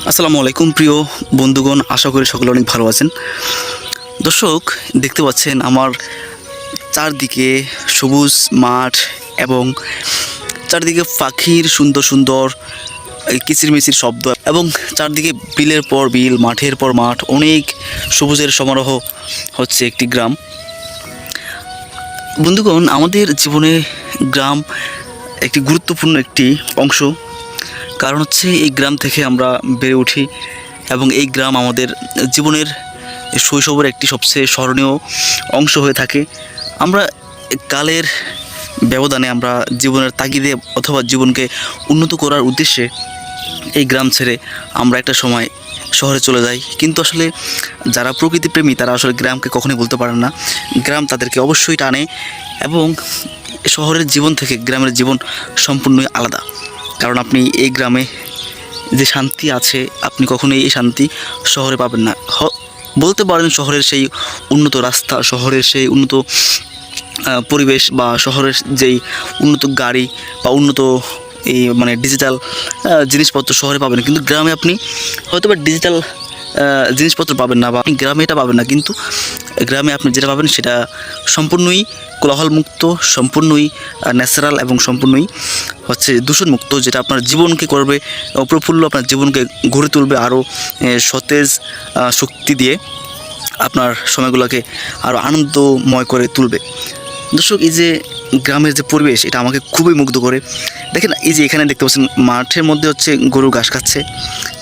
আসসালামু আলাইকুম প্রিয় বন্ধুগণ, আশা করি সকলে অনেক ভালো আছেন। দর্শক, দেখতে পাচ্ছেন আমার চারদিকে সবুজ মাঠ এবং চারদিকে পাখির সুন্দর সুন্দর কিচিরমিচির শব্দ এবং চারদিকে বিলের পর বিল, মাঠের পর মাঠ, অনেক সবুজের সমারোহ হচ্ছে একটি গ্রাম। বন্ধুগণ, আমাদের জীবনে গ্রাম একটি গুরুত্বপূর্ণ একটি অংশ। কারণ হচ্ছে এই গ্রাম থেকে আমরা বেড়ে উঠি এবং এই গ্রাম আমাদের জীবনের শৈশবের একটি সবচেয়ে স্মরণীয় অংশ হয়ে থাকে। আমরা কালের ব্যবধানে আমরা জীবনের তাগিদে অথবা জীবনকে উন্নত করার উদ্দেশ্যে এই গ্রাম ছেড়ে আমরা একটা সময় শহরে চলে যাই। কিন্তু আসলে যারা প্রকৃতিপ্রেমী তারা আসলে গ্রামকে কখনোই বলতে পারেন না। গ্রাম তাদেরকে অবশ্যই টানে এবং শহরের জীবন থেকে গ্রামের জীবন সম্পূর্ণই আলাদা। কারণ আপনি এই গ্রামে যে শান্তি আছে, আপনি কখনোই এই শান্তি শহরে পাবেন না। বলতে পারেন শহরের সেই উন্নত রাস্তা, শহরের সেই উন্নত পরিবেশ বা শহরের যেই উন্নত গাড়ি বা উন্নত এই ডিজিটাল জিনিসপত্র শহরে পাবেন, কিন্তু গ্রামে আপনি হয়তো বা ডিজিটাল জিনিসপত্র পাবেন না বা আপনি গ্রামে এটা পাবেন না। কিন্তু গ্রামে আপনি যেটা পাবেন সেটা সম্পূর্ণই কোলাহলমুক্ত, সম্পূর্ণই ন্যাচারাল এবং সম্পূর্ণই হচ্ছে দূষণমুক্ত, যেটা আপনার জীবনকে করবে প্রফুল্ল, আপনার জীবনকে গড়ে তুলবে আরও সতেজ শক্তি দিয়ে, আপনার সময়গুলোকে আরও আনন্দময় করে তুলবে। দর্শক, এই যে গ্রামের যে পরিবেশ, এটা আমাকে খুবই মুগ্ধ করে। দেখেন, এই যে এখানে দেখতে পাচ্ছেন মাঠের মধ্যে হচ্ছে গরু ঘাস খাচ্ছে,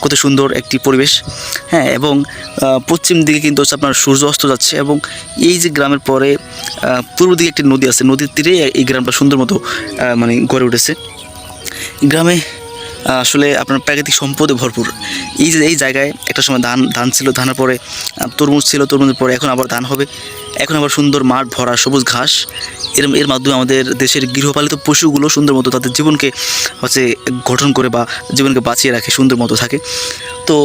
কত সুন্দর একটি পরিবেশ। হ্যাঁ, এবং পশ্চিম দিকে কিন্তু হচ্ছে আপনার সূর্য অস্ত যাচ্ছে এবং এই যে গ্রামের পরে পূর্ব দিকে একটি নদী আছে, নদীর তীরে এই গ্রামটা সুন্দর মতো গড়ে উঠেছে। গ্রামে আসলে আপনার প্রাকৃতিক সম্পদে ভরপুর। এই জায়গায় একটা সময় ধান ছিল, ধানের পরে তরমুজ ছিল, তরমুজের পরে এখন আবার ধান হবে, এখন আবার সুন্দর মাঠ ভরা সবুজ ঘাস। এর মাধ্যমে আমাদের দেশের গৃহপালিত পশুগুলো সুন্দর মতো তাদের জীবনকে হচ্ছে গঠন করে বা জীবনকে বাঁচিয়ে রাখে, সুন্দর মতো থাকে। তো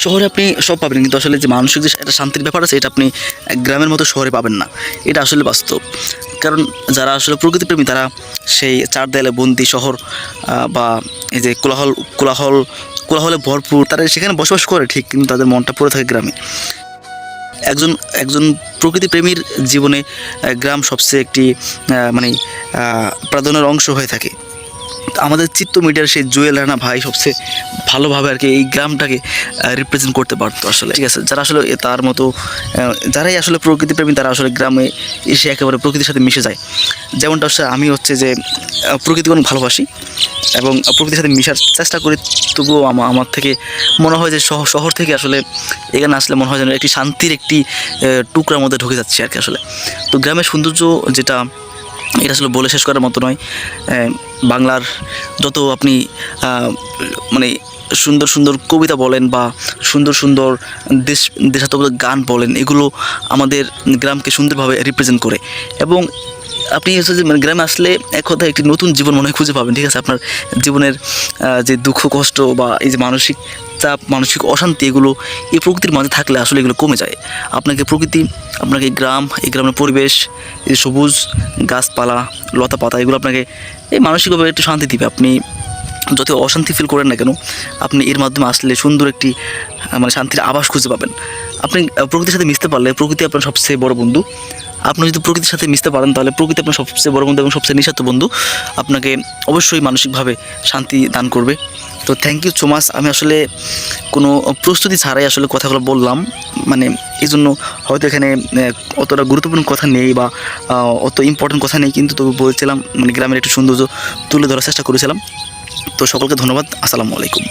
শহরে আপনি সব পাবেন, কিন্তু আসলে যে মানসিক যে একটা শান্তির ব্যাপার আছে, এটা আপনি গ্রামের মতো শহরে পাবেন না। এটা আসলে বাস্তব। কারণ যারা আসলে প্রকৃতিপ্রেমী তারা সেই চার দেয়ালে বন্দি শহর বা এই যে কোলাহলে ভরপুর, তারা সেখানে বসবাস করে ঠিক, কিন্তু তাদের মনটা পড়ে থাকে গ্রামে। একজন প্রকৃতিপ্রেমীর জীবনে গ্রাম সবচেয়ে একটি প্রাধান্যের অংশ হয়ে থাকে। আমাদের চিত্ত মিডিয়ার সেই জুয়েল রানা ভাই সবচেয়ে ভালোভাবে আর কি এই গ্রামটাকে রিপ্রেজেন্ট করতে পারতো আসলে। ঠিক আছে, যারা আসলে তার মতো যারাই আসলে প্রকৃতিপ্রেমী তারা আসলে গ্রামে এসে একেবারে প্রকৃতির সাথে মিশে যায়। যেমনটা হচ্ছে আমি হচ্ছে যে প্রকৃতিকে অনেক ভালোবাসি এবং প্রকৃতির সাথে মিশার চেষ্টা করি, তবুও আমার থেকে মনে হয় যে শহর থেকে আসলে এখানে আসলে মনে হয় যেন একটি শান্তির একটি টুকরার মধ্যে ঢুকে যাচ্ছে আর কি আসলে। তো গ্রামের সৌন্দর্য যেটা, এটা আসলে বলে শেষ করার মতো নয়। বাংলার যত আপনি সুন্দর সুন্দর কবিতা বলেন বা সুন্দর সুন্দর দেশাত্মবোধক গান বলেন, এগুলো আমাদের গ্রামকে সুন্দরভাবে রিপ্রেজেন্ট করে। এবং আপনি হচ্ছে যে গ্রামে আসলে এক কথায় একটি নতুন জীবন মনে হয় খুঁজে পাবেন। ঠিক আছে, আপনার জীবনের যে দুঃখ কষ্ট বা এই যে মানসিক চাপ, মানসিক অশান্তি, এগুলো এই প্রকৃতির মাঝে থাকলে আসলে এগুলো কমে যায়। আপনাকে প্রকৃতি, আপনাকে গ্রাম, এই গ্রামের পরিবেশ, এই সবুজ গাছপালা, লতা পাতা, এগুলো আপনাকে এই মানসিকভাবে একটু শান্তি দিবে। আপনি যত অশান্তি ফিল করেন না কেন, আপনি এর মাধ্যমে আসলে সুন্দর একটি শান্তির আভাস খুঁজে পাবেন। আপনি প্রকৃতির সাথে মিশতে পারলে প্রকৃতি আপনার সবচেয়ে বড় বন্ধু। আপনি যদি প্রকৃতির সাথে মিশতে পারেন তাহলে প্রকৃতি আপনার সবচেয়ে বড় বন্ধু এবং সবচেয়ে নিঃস্বার্থ বন্ধু, আপনাকে অবশ্যই মানসিকভাবে শান্তি দান করবে। তো থ্যাংক ইউ সো মাচ। আমি আসলে কোনো প্রস্তুতি ছাড়াই আসলে কথাগুলো বললাম, এই জন্য হয়তো এখানে অতটা গুরুত্বপূর্ণ কথা নেই বা অত ইম্পর্টেন্ট কথা নেই, কিন্তু তবু বলছিলাম গ্রামের একটু সৌন্দর্য তুলে ধরার চেষ্টা করেছিলাম। তো সকলকে ধন্যবাদ। আসসালামু আলাইকুম।